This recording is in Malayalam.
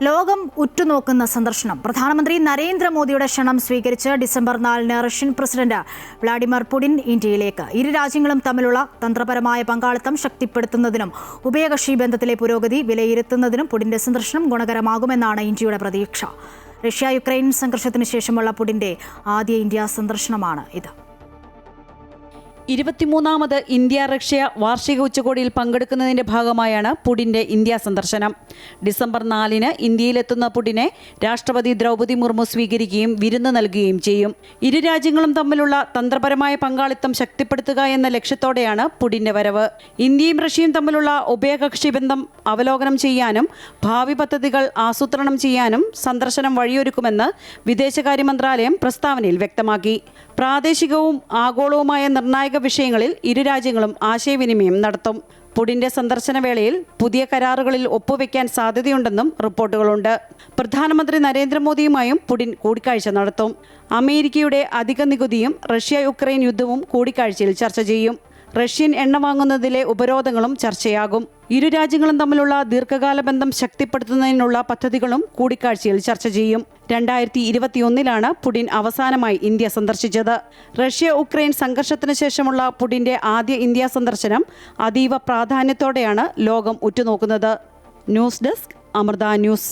ലോകം ഉറ്റുനോക്കുന്ന സന്ദർശനം. പ്രധാനമന്ത്രി നരേന്ദ്രമോദിയുടെ ക്ഷണം സ്വീകരിച്ച് December 4 Russian president Vladimir Putin ഇന്ത്യയിലേക്ക്. ഇരു രാജ്യങ്ങളും തമ്മിലുള്ള തന്ത്രപരമായ പങ്കാളിത്തം ശക്തിപ്പെടുത്തുന്നതിനും ഉഭയകക്ഷി ബന്ധത്തിലെ പുരോഗതി വിലയിരുത്തുന്നതിനും പുടിന്റെ സന്ദർശനം ഗുണകരമാകുമെന്നാണ് ഇന്ത്യയുടെ പ്രതീക്ഷ. റഷ്യ-യുക്രൈൻ സംഘർഷത്തിന് ശേഷമുള്ള പുടിന്റെ ആദ്യ ഇന്ത്യ സന്ദർശനമാണ് ഇത്. 23ാമത് ഇന്ത്യ-റഷ്യ വാർഷിക ഉച്ചകോടിയിൽ പങ്കെടുക്കുന്നതിന്റെ ഭാഗമായാണ് പുടിന്റെ ഇന്ത്യ സന്ദർശനം. ഡിസംബർ 4 ഇന്ത്യയിലെത്തുന്ന പുടിനെ രാഷ്ട്രപതി ദ്രൗപദി മുർമു സ്വീകരിക്കുകയും വിരുന്ന് നൽകുകയും ചെയ്യും. ഇരു രാജ്യങ്ങളും തമ്മിലുള്ള തന്ത്രപരമായ പങ്കാളിത്തം ശക്തിപ്പെടുത്തുക എന്ന ലക്ഷ്യത്തോടെയാണ് പുടിന്റെ വരവ്. ഇന്ത്യയും റഷ്യയും തമ്മിലുള്ള ഉഭയകക്ഷി ബന്ധം അവലോകനം ചെയ്യാനും ഭാവി പദ്ധതികൾ ആസൂത്രണം ചെയ്യാനും സന്ദർശനം വഴിയൊരുക്കുമെന്ന് വിദേശകാര്യ മന്ത്രാലയം പ്രസ്താവനയിൽ വ്യക്തമാക്കി. പ്രാദേശികവും ആഗോളവുമായ നിർണായക വിഷയങ്ങളിൽ ഇരു രാജ്യങ്ങളും ആശയവിനിമയം നടത്തും. പുടിന്റെ സന്ദർശന വേളയിൽ പുതിയ കരാറുകളിൽ ഒപ്പുവെക്കാൻ സാധ്യതയുണ്ടെന്നും റിപ്പോർട്ടുകളുണ്ട്. പ്രധാനമന്ത്രി നരേന്ദ്രമോദിയുമായും പുടിൻ കൂടിക്കാഴ്ച നടത്തും. അമേരിക്കയുടെ അധിക നികുതിയും റഷ്യ-യുക്രൈൻ യുദ്ധവും കൂടിക്കാഴ്ചയിൽ ചർച്ച ചെയ്യും. റഷ്യൻ എണ്ണ വാങ്ങുന്നതിലെ ഉപരോധങ്ങളും ചർച്ചയാകും. ഇരു രാജ്യങ്ങളും തമ്മിലുള്ള ദീർഘകാല ബന്ധം ശക്തിപ്പെടുത്തുന്നതിനുള്ള പദ്ധതികളും കൂടിക്കാഴ്ചയിൽ ചർച്ച ചെയ്യും. 2021 പുടിൻ അവസാനമായി ഇന്ത്യ സന്ദർശിച്ചത്. റഷ്യ-ഉക്രൈൻ സംഘർഷത്തിന് ശേഷമുള്ള പുടിന്റെ ആദ്യ ഇന്ത്യ സന്ദർശനം അതീവ പ്രാധാന്യത്തോടെയാണ് ലോകം ഉറ്റുനോക്കുന്നത്. News desk, Amrita news.